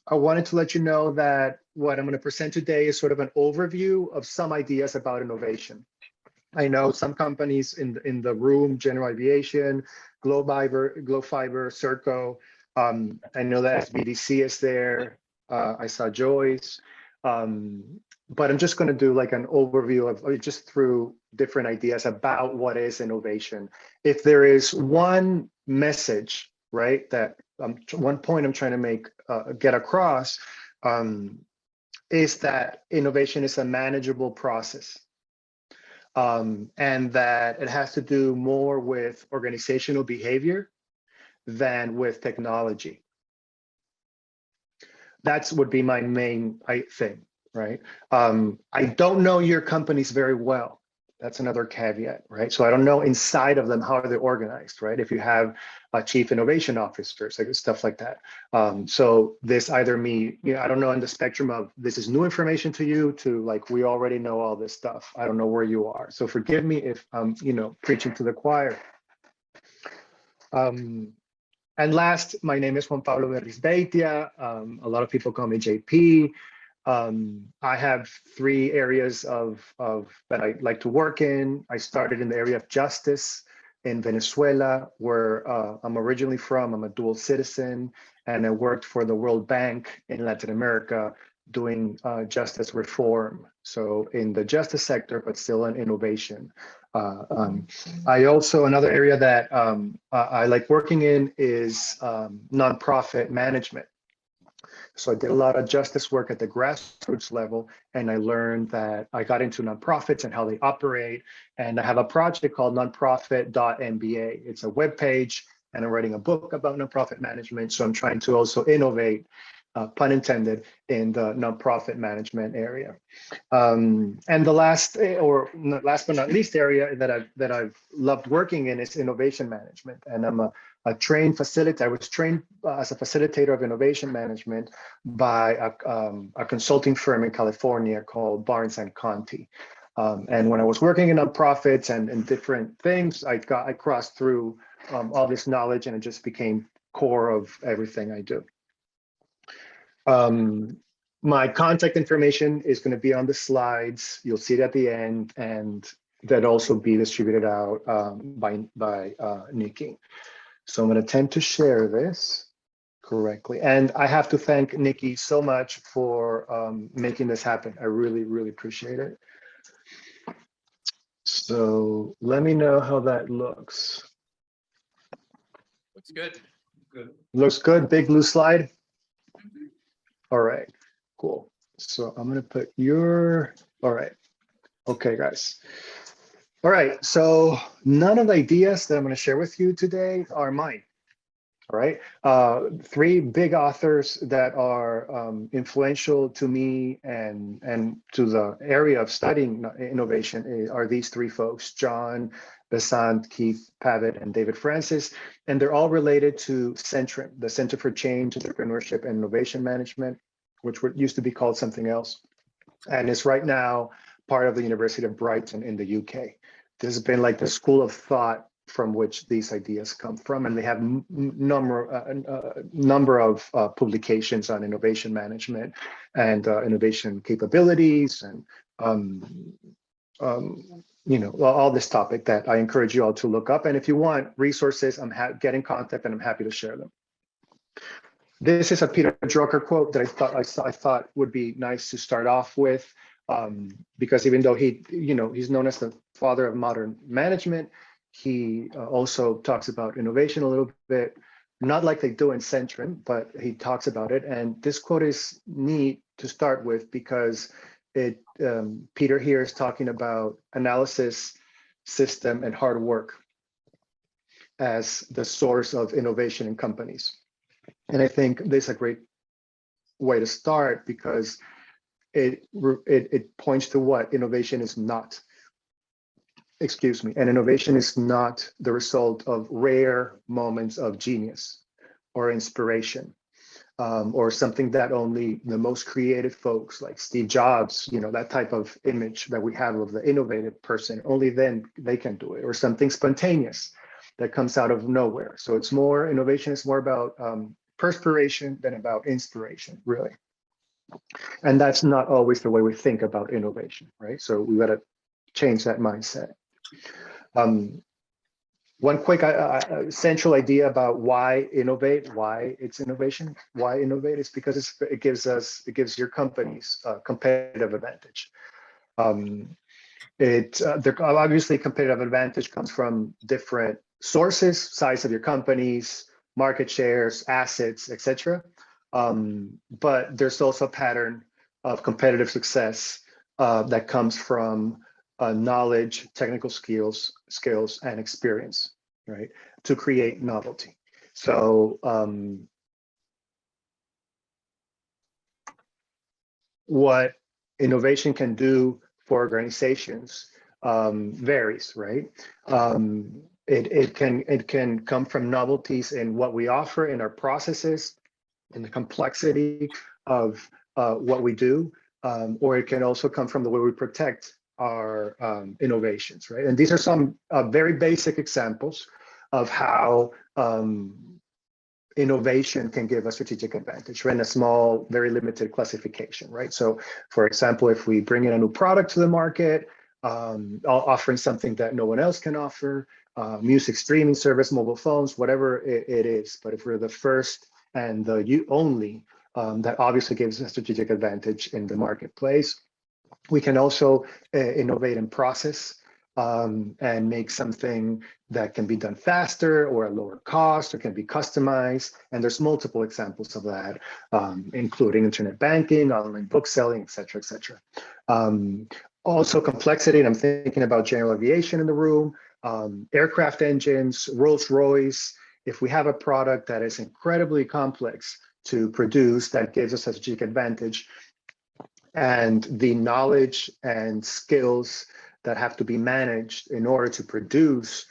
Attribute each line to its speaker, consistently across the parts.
Speaker 1: I wanted to let you know that what I'm going to present today is sort of an overview of some ideas about innovation. I know some companies in the room, General Aviation, Globe Fiber, Serco. I know that SBDC is there. I saw Joyce. But I'm just going to do like an overview of just through different ideas about what is innovation. If there is one message, right, that one point I'm trying to make, get across, is that innovation is a manageable process. And that it has to do more with organizational behavior than with technology. That would be my main thing, right? I don't know your companies very well. That's another caveat, right? So I don't know inside of them how they're organized, right? If you have a chief innovation officers, like stuff like that. So this either I don't know on the spectrum of this is new information to you to like, we already know all this stuff. I don't know where you are. So forgive me if I'm, preaching to the choir. And last, my name is Juan Pablo Berrizbeitia. A lot of people call me JP. I have 3 areas that I like to work in. I started in the area of justice in Venezuela, where I'm originally from. I'm a dual citizen, and I worked for the World Bank in Latin America doing justice reform. So in the justice sector, but still in innovation. I also, another area that I like working in is nonprofit management. So I did a lot of justice work at the grassroots level, and I learned that I got into nonprofits and how they operate. And I have a project called nonprofit.mba. It's a webpage, and I'm writing a book about nonprofit management. So I'm trying to also innovate, pun intended, in the nonprofit management area. And the last but not least area that I've loved working in is innovation management. And I'm a trained facilitator. I was trained as a facilitator of innovation management by a consulting firm in California called Barnes and Conti. And when I was working in nonprofits and different things, I crossed through all this knowledge, and it just became core of everything I do. My contact information is going to be on the slides. You'll see it at the end, and that also be distributed out by Nikki. So I'm going to attempt to share this correctly. And I have to thank Nikki so much for making this happen. I really, really appreciate it. So let me know how that looks.
Speaker 2: Looks good. Good.
Speaker 1: Looks good. Big blue slide. All right, cool. So I'm going to put all right. Okay, guys. All right, so none of the ideas that I'm going to share with you today are mine. All right, 3 big authors that are influential to me and to the area of studying innovation are these 3 folks: John Besant, Keith Pavitt, and David Francis. And they're all related to Centrum, the Center for Change, Entrepreneurship, and Innovation Management, which used to be called something else. And it's right now part of the University of Brighton in the UK. This has been like the school of thought from which these ideas come from, and they have number of publications on innovation management and innovation capabilities, and all this topic that I encourage you all to look up. And if you want resources, get in contact, and I'm happy to share them. This is a Peter Drucker quote that I thought would be nice to start off with, because even though he's known as the father of modern management, he also talks about innovation a little bit, not like they do in Centrum, but he talks about it. And this quote is neat to start with because Peter here is talking about analysis, system, and hard work as the source of innovation in companies. And I think this is a great way to start because it points to what innovation is not. Excuse me. And innovation is not the result of rare moments of genius or inspiration, or something that only the most creative folks like Steve Jobs, that type of image that we have of the innovative person, only then they can do it, or something spontaneous that comes out of nowhere. So innovation is more about perspiration than about inspiration, really. And that's not always the way we think about innovation, right? So we got to change that mindset. One quick central idea about why innovate, why it's innovation, why innovate is because it gives your companies a competitive advantage. Obviously competitive advantage comes from different sources, size of your companies, market shares, assets, etc. But there's also a pattern of competitive success that comes from knowledge, technical skills, and experience, right, to create novelty. So what innovation can do for organizations varies, right? It can come from novelties in what we offer in our processes, in the complexity of what we do, or it can also come from the way we protect our innovations, right? And these are some very basic examples of how innovation can give a strategic advantage, right? In a small, very limited classification, right? So, for example, if we bring in a new product to the market, offering something that no one else can offer, music streaming service, mobile phones, whatever it is. But if we're the first and the only, that obviously gives a strategic advantage in the marketplace. We can also innovate in process and make something that can be done faster or at lower cost or can be customized. And there's multiple examples of that, including internet banking, online book selling, et cetera, et cetera. Also complexity, and I'm thinking about general aviation in the room, aircraft engines, Rolls-Royce. If we have a product that is incredibly complex to produce, that gives us a strategic advantage, and the knowledge and skills that have to be managed in order to produce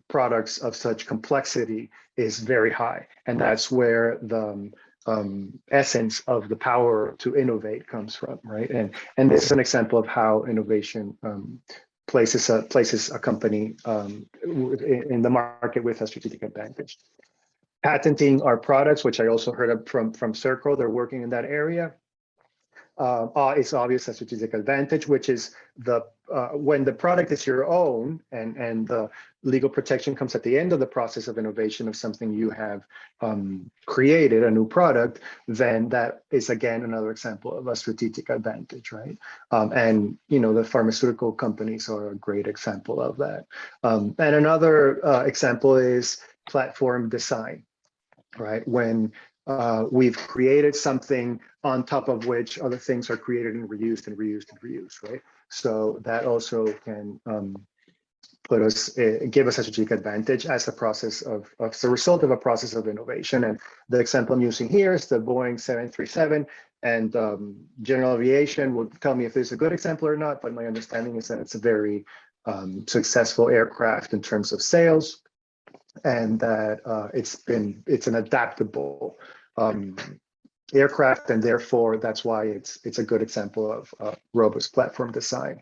Speaker 1: products of such complexity is very high. And that's where the essence of the power to innovate comes from, right? And this is an example of how innovation places a company in the market with a strategic advantage. Patenting our products, which I also heard from Circle, they're working in that area. It's obvious a strategic advantage, which is when the product is your own and the legal protection comes at the end of the process of innovation of something you have created, a new product, then that is again another example of a strategic advantage, right? And the pharmaceutical companies are a great example of that. And another example is platform design, right? When we've created something on top of which other things are created and reused and reused and reused, right? So that also can give us a strategic advantage as a process of the result of a process of innovation. And the example I'm using here is the Boeing 737, and general aviation will tell me if this is a good example or not, but my understanding is that it's a very successful aircraft in terms of sales, and that it's an adaptable aircraft, and therefore that's why it's a good example of robust platform design.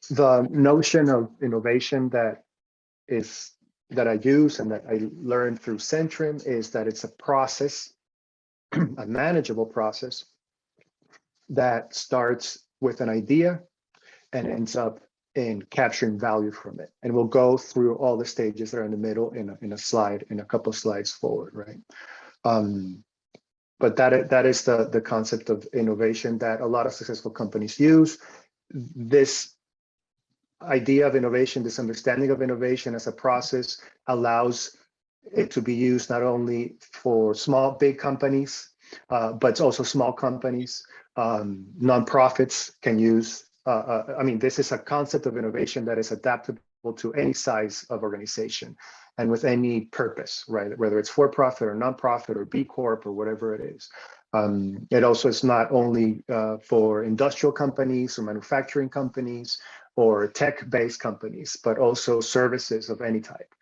Speaker 1: The notion of innovation that I use and that I learned through Centrim is that it's a process, a manageable process that starts with an idea and ends up in capturing value from it. And we'll go through all the stages that are in the middle in a slide, in a couple of slides forward, right? But that is the concept of innovation that a lot of successful companies use. This idea of innovation, this understanding of innovation as a process, allows it to be used not only for big companies, but also small companies. Nonprofits can use. This is a concept of innovation that is adaptable to any size of organization and with any purpose, right? Whether it's for-profit or nonprofit or B Corp or whatever it is. It also is not only for industrial companies or manufacturing companies or tech-based companies, but also services of any type.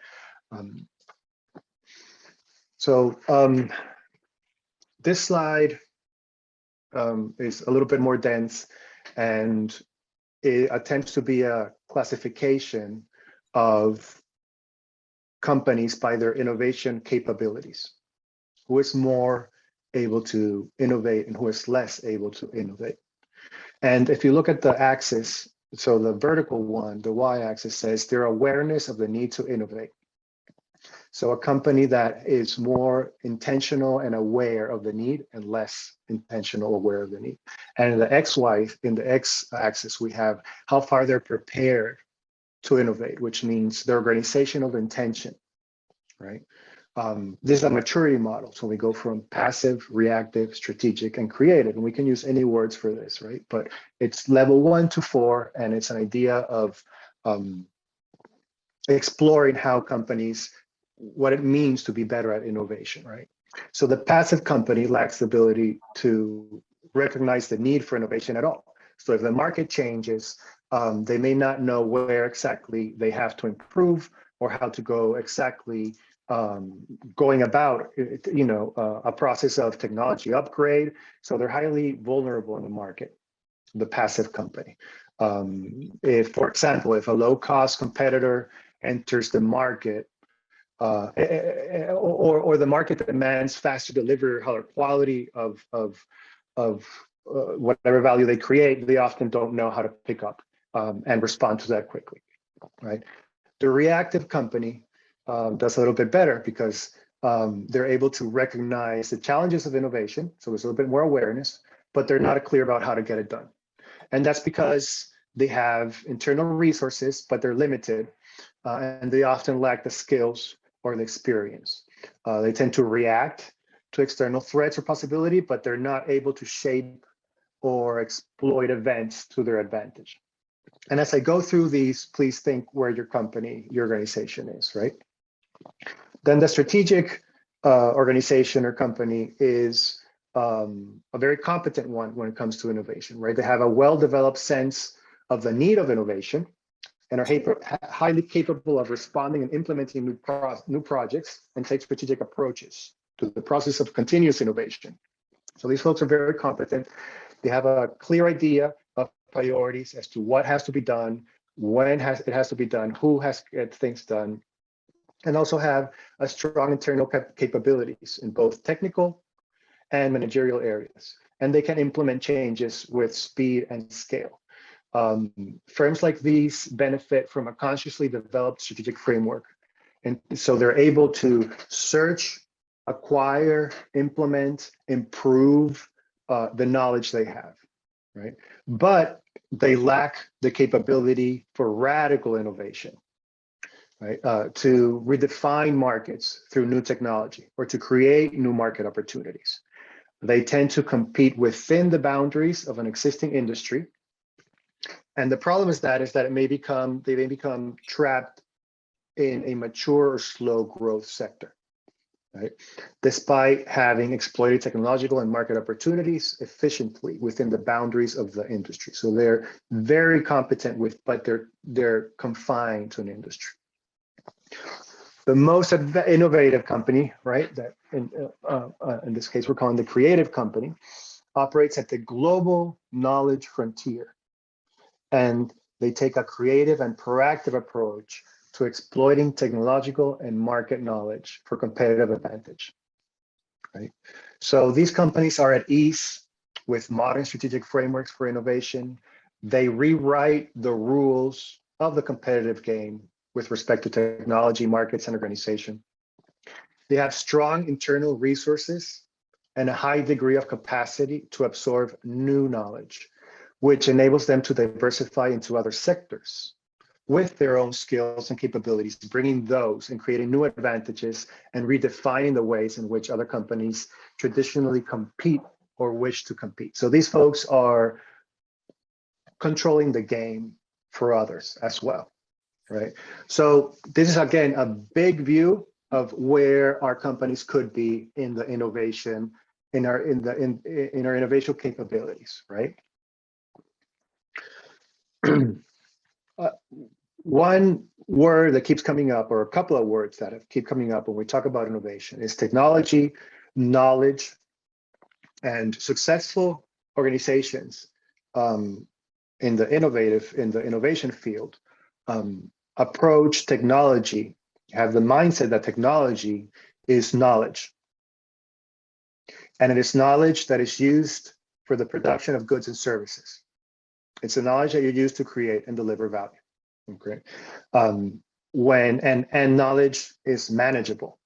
Speaker 1: This slide is a little bit more dense, and it attempts to be a classification of companies by their innovation capabilities, who is more able to innovate and who is less able to innovate. And if you look at the axis, so the vertical one, the y-axis says their awareness of the need to innovate. So a company that is more intentional and aware of the need and less intentional aware of the need. And in the x-axis, we have how far they're prepared to innovate, which means their organizational intention, right? This is a maturity model. So we go from passive, reactive, strategic, and creative. And we can use any words for this, right? But it's level 1 to 4, and it's an idea of exploring how companies, what it means to be better at innovation, right? So the passive company lacks the ability to recognize the need for innovation at all. So if the market changes, they may not know where exactly they have to improve or how to go exactly going about, a process of technology upgrade. So they're highly vulnerable in the market, the passive company. If, for example, if a low-cost competitor enters the market, or the market demands faster delivery, higher quality of whatever value they create, they often don't know how to pick up and respond to that quickly, right? The reactive company does a little bit better because they're able to recognize the challenges of innovation. So there's a little bit more awareness, but they're not clear about how to get it done. And that's because they have internal resources, but they're limited, and they often lack the skills or the experience. They tend to react to external threats or possibility, but they're not able to shape or exploit events to their advantage. And as I go through these, please think where your company, your organization is, right? Then the strategic organization or company is a very competent one when it comes to innovation, right? They have a well-developed sense of the need of innovation and are highly capable of responding and implementing new projects and take strategic approaches to the process of continuous innovation. So these folks are very competent. They have a clear idea of priorities as to what has to be done, when it has to be done, who has to get things done, and also have a strong internal capabilities in both technical and managerial areas. And they can implement changes with speed and scale. Firms like these benefit from a consciously developed strategic framework. And so they're able to search, acquire, implement, improve the knowledge they have, right? But they lack the capability for radical innovation, right? To redefine markets through new technology or to create new market opportunities. They tend to compete within the boundaries of an existing industry. And the problem is that they may become trapped in a mature or slow growth sector, right? Despite having exploited technological and market opportunities efficiently within the boundaries of the industry. So they're very competent but they're confined to an industry. The most innovative company, right, that in this case we're calling the creative company, operates at the global knowledge frontier. And they take a creative and proactive approach to exploiting technological and market knowledge for competitive advantage, right? So these companies are at ease with modern strategic frameworks for innovation. They rewrite the rules of the competitive game with respect to technology, markets, and organization. They have strong internal resources and a high degree of capacity to absorb new knowledge, which enables them to diversify into other sectors with their own skills and capabilities, bringing those and creating new advantages and redefining the ways in which other companies traditionally compete or wish to compete. So these folks are controlling the game for others as well, right? So this is, again, a big view of where our companies could be in the innovation, in our innovation capabilities, right? One word that keeps coming up, or a couple of words that keep coming up when we talk about innovation, is technology, knowledge, and successful organizations in the innovation field approach technology, have the mindset that technology is knowledge, And it is knowledge that is used for the production of goods and services. It's the knowledge that you use to create and deliver value. Okay. And knowledge is manageable.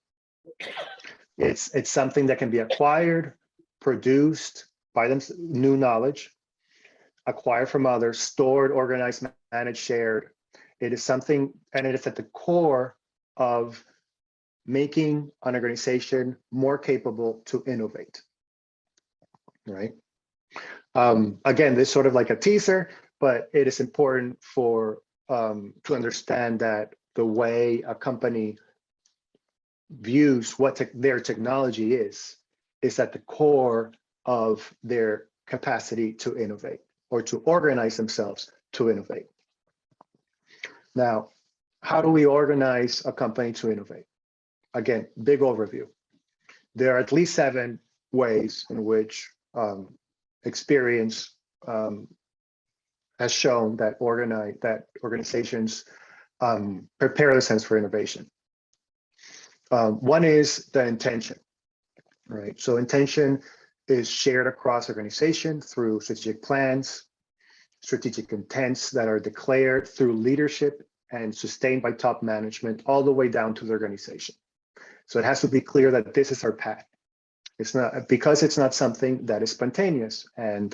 Speaker 1: It's something that can be acquired, produced by them, new knowledge, acquired from others, stored, organized, managed, shared. It is something, and it is at the core of making an organization more capable to innovate, right? Again, this is sort of like a teaser, but it is important for to understand that the way a company views what their technology is at the core of their capacity to innovate or to organize themselves to innovate. Now, how do we organize a company to innovate? Again, big overview. There are at least 7 ways in which experience has shown that organizations prepare themselves for innovation. One is the intention, right? So intention is shared across organization through strategic plans, strategic intents that are declared through leadership and sustained by top management all the way down to the organization. So it has to be clear that this is our path. It's not, because it's not something that is spontaneous and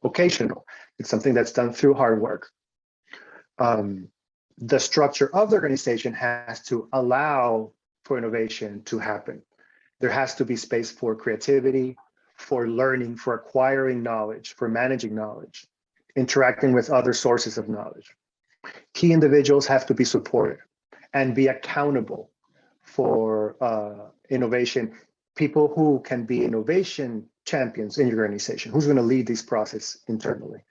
Speaker 1: occasional. It's something that's done through hard work. The structure of the organization has to allow for innovation to happen. There has to be space for creativity, for learning, for acquiring knowledge, for managing knowledge, interacting with other sources of knowledge. Key individuals have to be supported and be accountable for innovation. People who can be innovation champions in your organization, who's going to lead this process internally.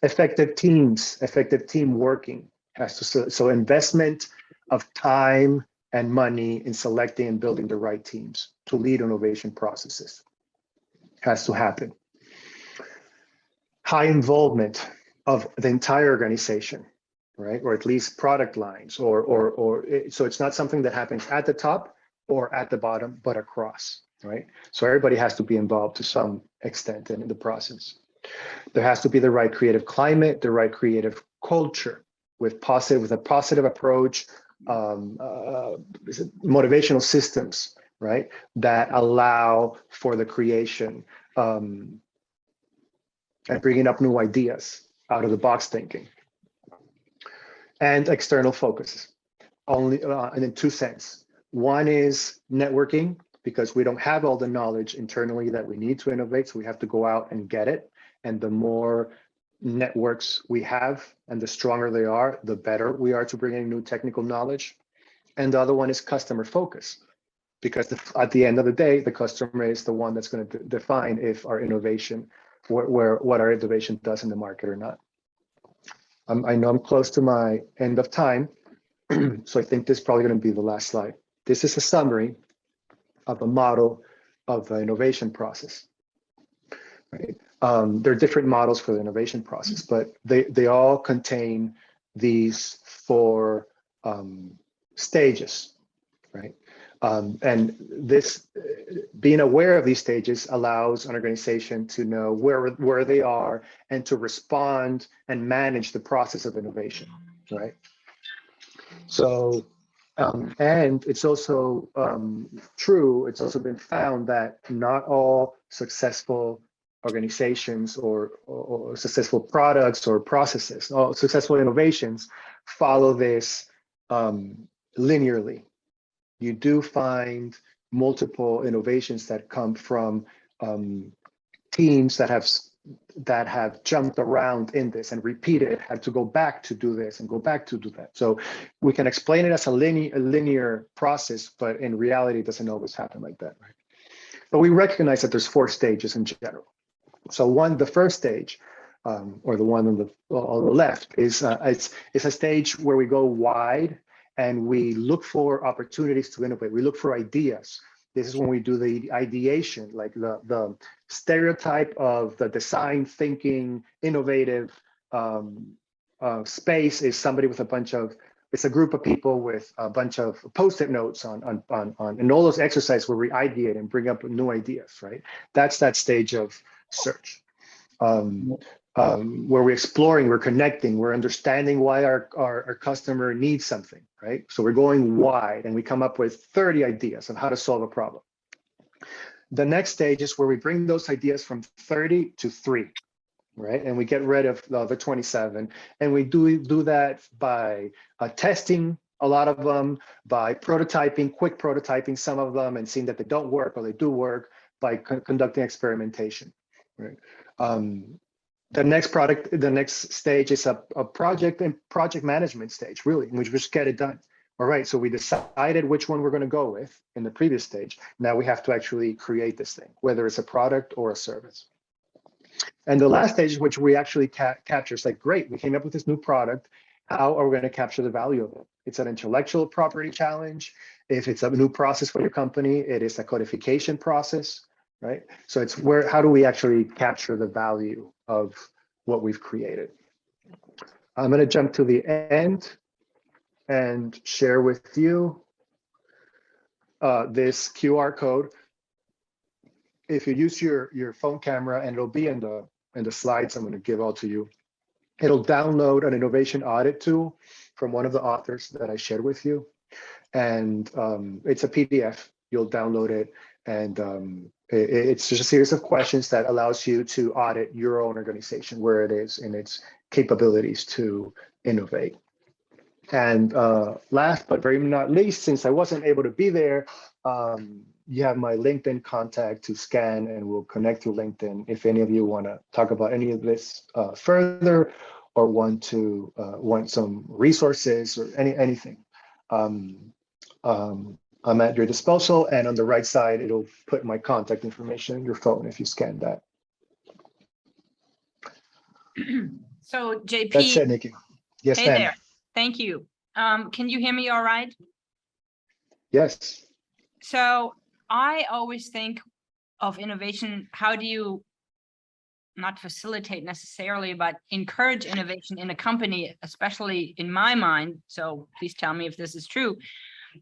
Speaker 1: Effective teams, effective team working has to, so investment of time and money in selecting and building the right teams to lead innovation processes has to happen. High involvement of the entire organization, right? Or at least product lines, so it's not something that happens at the top or at the bottom, but across, right? So everybody has to be involved to some extent in the process. There has to be the right creative climate, the right creative culture with a positive approach, motivational systems, right? That allow for the creation and bringing up new ideas out of the box thinking. And external focus, only in 2 senses. One is networking, because we don't have all the knowledge internally that we need to innovate, so we have to go out and get it. And the more networks we have and the stronger they are, the better we are to bring in new technical knowledge. And the other one is customer focus, because at the end of the day, the customer is the one that's going to define if our innovation, what our innovation does in the market or not. I know I'm close to my end of time, so I think this is probably going to be the last slide. This is a summary of a model of the innovation process. Right? There are different models for the innovation process, but they all contain these 4 stages, right? And this, being aware of these stages allows an organization to know where they are and to respond and manage the process of innovation, right? So, and it's also true, it's also been found that not all successful organizations or successful products or processes, or successful innovations follow this linearly. You do find multiple innovations that come from teams that have jumped around in this and repeated, had to go back to do this and go back to do that. So we can explain it as a linear process, but in reality, it doesn't always happen like that, right? But we recognize that there's 4 stages in general. So the first stage, or the one on the left, is it's a stage where we go wide and we look for opportunities to innovate. We look for ideas. This is when we do the ideation, like the stereotype of the design thinking, innovative space is somebody with a bunch of it's a group of people with a bunch of post-it notes on and all those exercises where we ideate and bring up new ideas, right? That's that stage of search. Where we're exploring, we're connecting, we're understanding why our customer needs something, right? So we're going wide and we come up with 30 ideas of how to solve a problem. The next stage is where we bring those ideas from 30 to 3, right? And we get rid of the 27. And we do that by testing a lot of them, by prototyping, quick prototyping some of them and seeing that they don't work or they do work, by conducting experimentation, right? The next stage is a project and project management stage, really, in which we just get it done. All right, so we decided which one we're going to go with in the previous stage. Now we have to actually create this thing, whether it's a product or a service. And the last stage, which we actually capture, is like, great, we came up with this new product. How are we going to capture the value of it? It's an intellectual property challenge. If it's a new process for your company, it is a codification process, right? So it's how do we actually capture the value of what we've created? I'm going to jump to the end and share with you this QR code. If you use your phone camera, and it'll be in the slides I'm going to give all to you, it'll download an innovation audit tool from one of the authors that I shared with you. And it's a PDF. You'll download it, and it's just a series of questions that allows you to audit your own organization, where it is in its capabilities to innovate. And last but very not least, since I wasn't able to be there, you have my LinkedIn contact to scan, and we'll connect through LinkedIn if any of you want to talk about any of this further, or want some resources or anything. I'm at your disposal, and on the right side, it'll put my contact information in your phone if you scan that.
Speaker 3: So JP,
Speaker 1: That's it, Nikki. Yes,
Speaker 3: hey
Speaker 1: ma'am.
Speaker 3: there. Thank you. Can you hear me all right?
Speaker 1: Yes.
Speaker 3: So I always think of innovation. How do you not facilitate necessarily, but encourage innovation in a company, especially in my mind? So please tell me if this is true.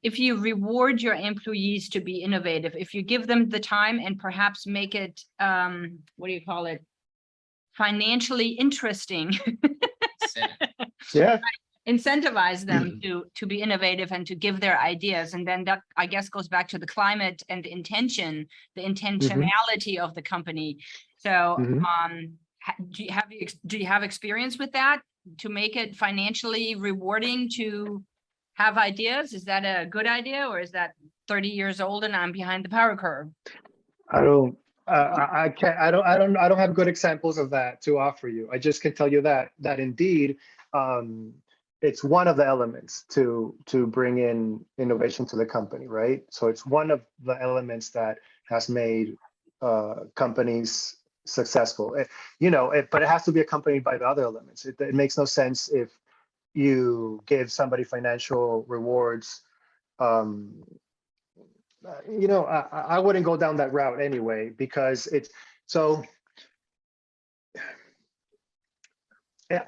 Speaker 3: If you reward your employees to be innovative, if you give them the time and perhaps make it, what do you call it? Financially interesting.
Speaker 1: Yeah.
Speaker 3: Incentivize them to be innovative and to give their ideas. And then that, I guess, goes back to the climate and the intention, the intentionality of the company. So do you have experience with that, to make it financially rewarding to have ideas? Is that a good idea, or is that 30 years old and I'm behind the power curve?
Speaker 1: I don't have good examples of that to offer you. I just can tell you that indeed, it's one of the elements to bring in innovation to the company, right? So it's one of the elements that has made companies successful. But it has to be accompanied by the other elements. It makes no sense if you give somebody financial rewards. I wouldn't go down that route anyway, because it's so.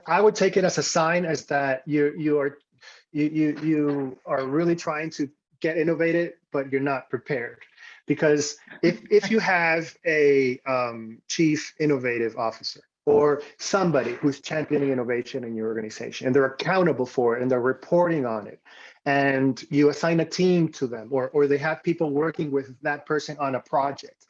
Speaker 1: I would take it as a sign as that you are really trying to get innovated, but you're not prepared. Because if you have a chief innovative officer, or somebody who's championing innovation in your organization, and they're accountable for it and they're reporting on it, and you assign a team to them, or they have people working with that person on a project,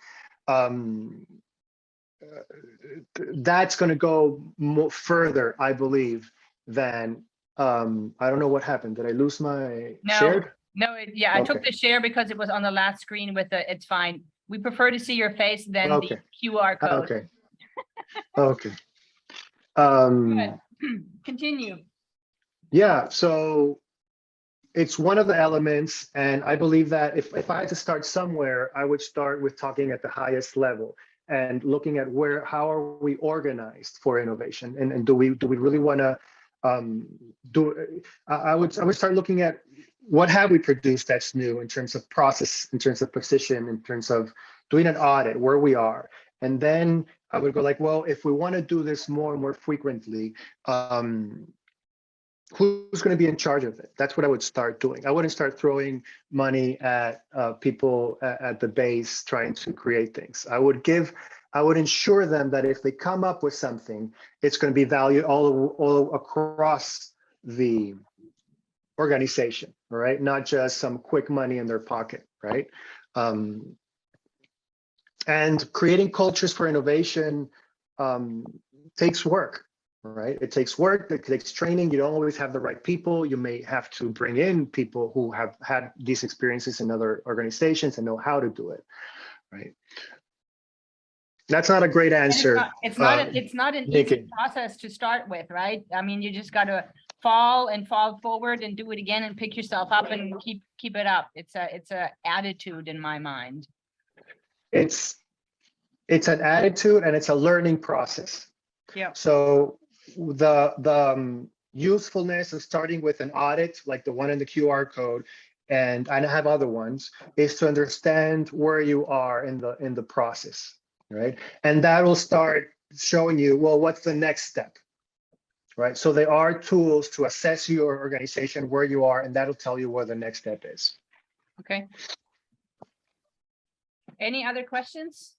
Speaker 1: that's going to go further, I believe, than I don't know what happened. Did I lose my shared?
Speaker 3: No, I took the share because it was on the last screen with the, it's fine. We prefer to see your face than the QR code.
Speaker 1: Okay.
Speaker 3: Continue.
Speaker 1: Yeah, so it's one of the elements, and I believe that if I had to start somewhere, I would start with talking at the highest level and looking at how are we organized for innovation, and do we really want to I would start looking at what have we produced that's new in terms of process, in terms of precision, in terms of doing an audit where we are. And then I would go like, well, if we want to do this more and more frequently, who's going to be in charge of it? That's what I would start doing. I wouldn't start throwing money at people at the base trying to create things. I would ensure them that if they come up with something, it's going to be valued all across the organization, right? Not just some quick money in their pocket, right? And creating cultures for innovation takes work, right? It takes work, it takes training. You don't always have the right people. You may have to bring in people who have had these experiences in other organizations and know how to do it, right? That's not a great answer.
Speaker 3: It's not an easy
Speaker 1: Nikki.
Speaker 3: process to start with, right? I mean, you just got to fall forward and do it again and pick yourself up and keep it up. It's a attitude in my mind.
Speaker 1: It's an attitude and it's a learning process.
Speaker 3: Yeah.
Speaker 1: So the usefulness of starting with an audit like the one in the QR code, and I have other ones, is to understand where you are in the process, right? And that will start showing you, well, what's the next step, right? So there are tools to assess your organization, where you are, and that'll tell you where the next step is.
Speaker 3: Okay. Any other questions?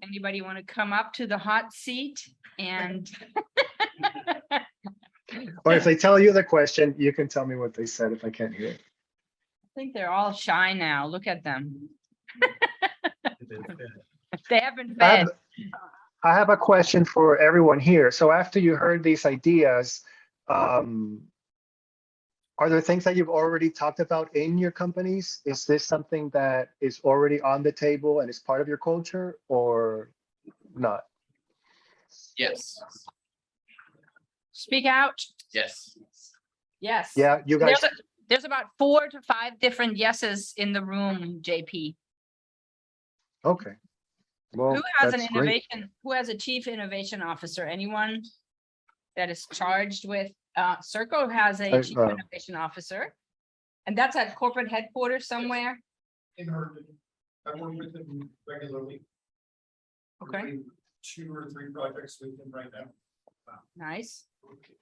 Speaker 3: Anybody want to come up to the hot seat and
Speaker 1: Or if they tell you the question, you can tell me what they said if I can't hear it.
Speaker 3: I think they're all shy now. Look at them. They haven't fed.
Speaker 1: I have a question for everyone here. So after you heard these ideas, are there things that you've already talked about in your companies? Is this something that is already on the table and is part of your culture or not?
Speaker 2: Yes.
Speaker 3: Speak out.
Speaker 2: Yes.
Speaker 3: Yes.
Speaker 1: Yeah, you guys.
Speaker 3: There's about 4 to 5 different yeses in the room, JP.
Speaker 1: Okay. Well,
Speaker 3: Who has an
Speaker 1: that's great.
Speaker 3: innovation? Who has a chief innovation officer? Anyone that is charged with? Serco has a chief innovation officer, and that's at corporate headquarters somewhere.
Speaker 4: In Herndon. I work with him regularly.
Speaker 3: Okay,
Speaker 4: Doing 2 or 3 projects with him right now.
Speaker 3: nice.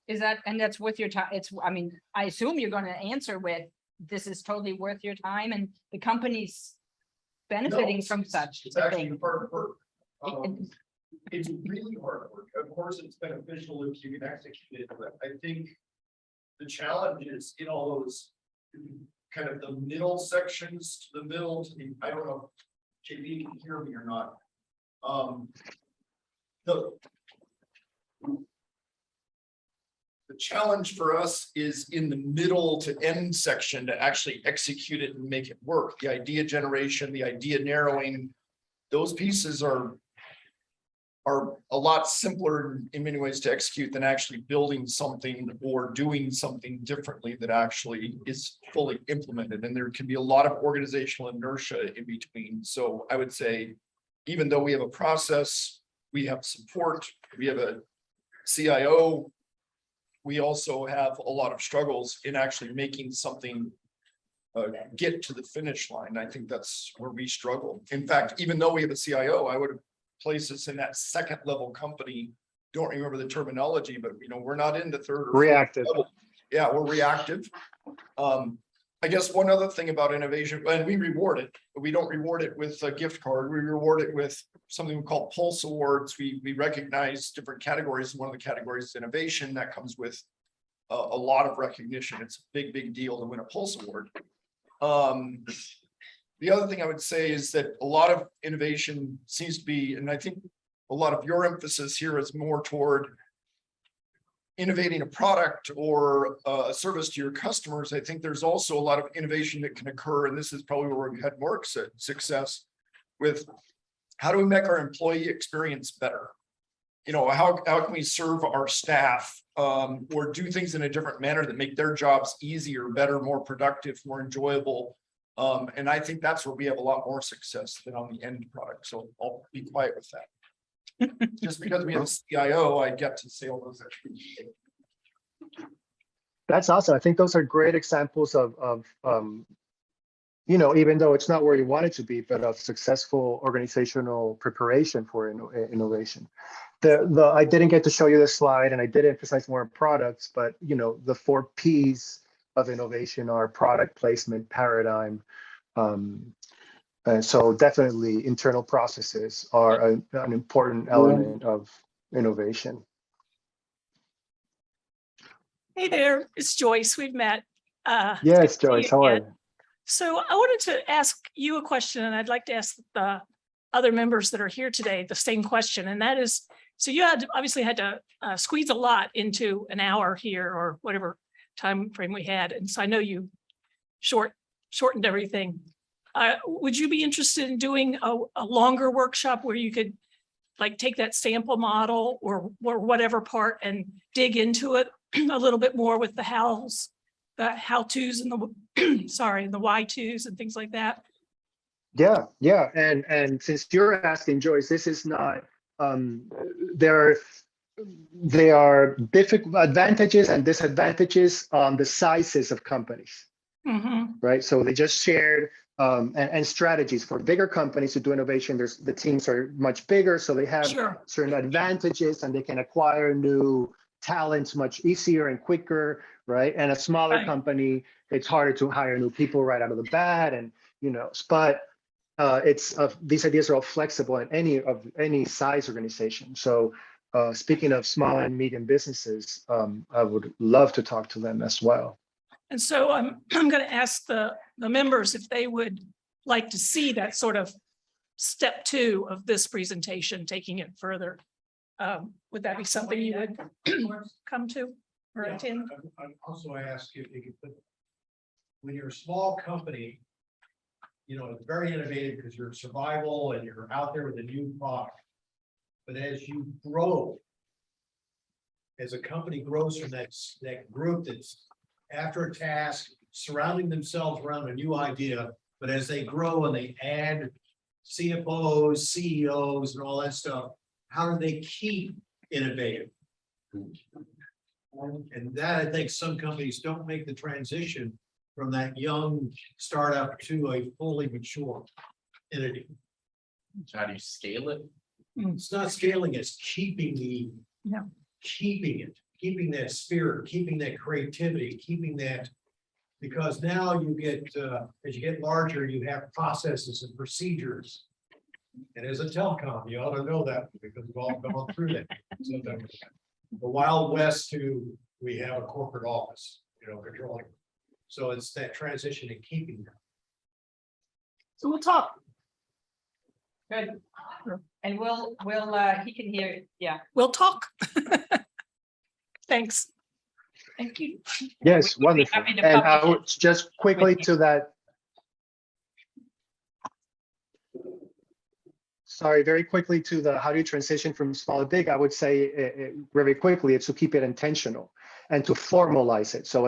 Speaker 3: Is that, and that's worth your time? It's, I mean, I assume you're going to answer with, this is totally worth your time and the company's benefiting
Speaker 4: No,
Speaker 3: from such
Speaker 4: It's
Speaker 3: a
Speaker 4: actually
Speaker 3: thing.
Speaker 4: hard work. It's really hard work. Of course, it's beneficial if you can execute it, but I think the challenge is in all those kind of the middle sections, to the middle, to the, I don't know, if JP can hear me or not. The challenge for us is in the middle to end section to actually execute it and make it work. The idea generation, the idea narrowing, those pieces are a lot simpler in many ways to execute than actually building something or doing something differently that actually is fully implemented. And there can be a lot of organizational inertia in between. So I would say, even though we have a process, we have support, we have a CIO, we also have a lot of struggles in actually making something get to the finish line. I think that's where we struggle. In fact, even though we have a CIO, I would have placed us in that second level company. Don't remember the terminology, but you know, we're not in the third or
Speaker 1: Reactive.
Speaker 4: fourth level. Yeah, we're reactive. I guess one other thing about innovation, and we reward it, but we don't reward it with a gift card. We reward it with something we call Pulse Awards. We recognize different categories. One of the categories is innovation. That comes with a lot of recognition. It's a big deal to win a Pulse Award. The other thing I would say is that a lot of innovation seems to be, and I think a lot of your emphasis here is more toward innovating a product or a service to your customers. I think there's also a lot of innovation that can occur, and this is probably where we've had more success with how do we make our employee experience better? You know, how can we serve our staff or do things in a different manner that make their jobs easier, better, more productive, more enjoyable? And I think that's where we have a lot more success than on the end product. So I'll be quiet with that. Just because we have a CIO, I get to say all those extra things.
Speaker 1: That's awesome. I think those are great examples of you know, even though it's not where you want it to be, but of successful organizational preparation for innovation. I didn't get to show you this slide, and I did emphasize more on products, but you know, the 4 P's of innovation are product, placement, paradigm. And so definitely internal processes are an important element of innovation.
Speaker 5: Hey there, it's Joyce. We've met.
Speaker 1: Yes, Joyce, how are you?
Speaker 5: So I wanted to ask you a question, and I'd like to ask the other members that are here today the same question. And that is, so you obviously had to squeeze a lot into an hour here or whatever time frame we had. And so I know you shortened everything. Would you be interested in doing a longer workshop where you could like take that sample model or whatever part and dig into it a little bit more with the how-tos and the sorry, and the why-tos and things like that?
Speaker 1: Yeah. And since you're asking, Joyce, this is not there are difficult advantages and disadvantages on the sizes of companies. Right. So they just shared and strategies for bigger companies to do innovation. The teams are much bigger, so they have certain advantages and they can acquire new talents much easier and quicker. Right. And a smaller company, it's harder to hire new people right out of the bat. And, you know, but these ideas are all flexible in any size organization. So speaking of small and medium businesses, I would love to talk to them as well.
Speaker 5: And so I'm going to ask the members if they would like to see that sort of step 2 of this presentation, taking it further. Would that be something you would come to or attend?
Speaker 6: I'd also ask if you could put, when you're a small company, you know, it's very innovative because you're survival and you're out there with a new product. But as you grow, as a company grows from that group that's after a task, surrounding themselves around a new idea, but as they grow and they add CFOs, CEOs, and all that stuff, how do they keep innovative? And that, I think some companies don't make the transition from that young startup to a fully mature entity.
Speaker 2: So how do you scale it?
Speaker 6: It's not scaling, it's keeping keeping that spirit, keeping that creativity, keeping that, because now you get, as you get larger, you have processes and procedures. And as a telecom, you ought to know that because we've all gone through that. So the Wild West to, we have a corporate office, you know, controlling. So it's that transition and keeping that.
Speaker 5: So we'll talk.
Speaker 3: Good. And we'll he can hear, yeah.
Speaker 5: We'll talk. Thanks. Thank you.
Speaker 1: Yes,
Speaker 3: We would be
Speaker 1: wonderful.
Speaker 3: happy to
Speaker 1: And I
Speaker 3: publish
Speaker 1: would just quickly to that. Sorry, very quickly to the how do you transition from small to big? I would say very quickly, it's to keep it intentional and to formalize it. So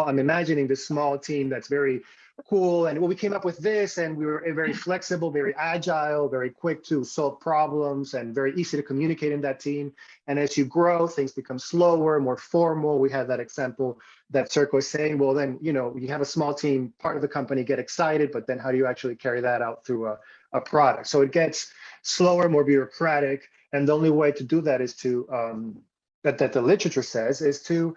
Speaker 1: I'm imagining this small team that's very cool. And well, we came up with this and we were very flexible, very agile, very quick to solve problems and very easy to communicate in that team. And as you grow, things become slower, more formal. We had that example that Circo is saying, well, then, you know, you have a small team, part of the company get excited, but then how do you actually carry that out through a product? So it gets slower, more bureaucratic. And the only way to do that is to, that the literature says, is to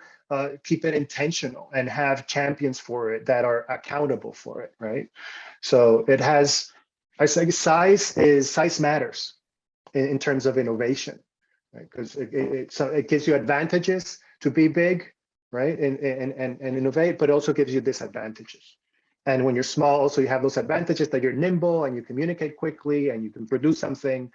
Speaker 1: keep it intentional and have champions for it that are accountable for it, right? So it has, I say size matters in terms of innovation, right? Because it gives you advantages to be big, right? And innovate, but also gives you disadvantages. And when you're small, also you have those advantages that you're nimble and you communicate quickly and you can produce something.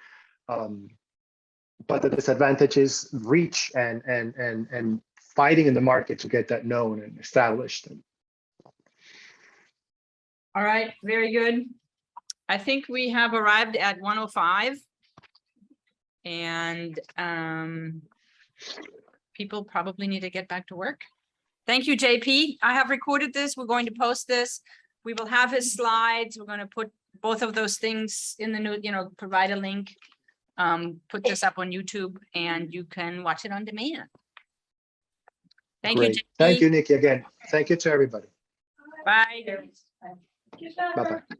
Speaker 1: But the disadvantages reach and fighting in the market to get that known and established.
Speaker 3: All right, very good. I think we have arrived at 1:05. And people probably need to get back to work. Thank you, JP. I have recorded this. We're going to post this. We will have his slides. We're going to put both of those things in the new, you know, provide a link, put this up on YouTube, and you can watch it on demand. Thank you, JP.
Speaker 1: Thank you, Nikki, again. Thank you to everybody.
Speaker 3: Bye.
Speaker 1: Bye-bye.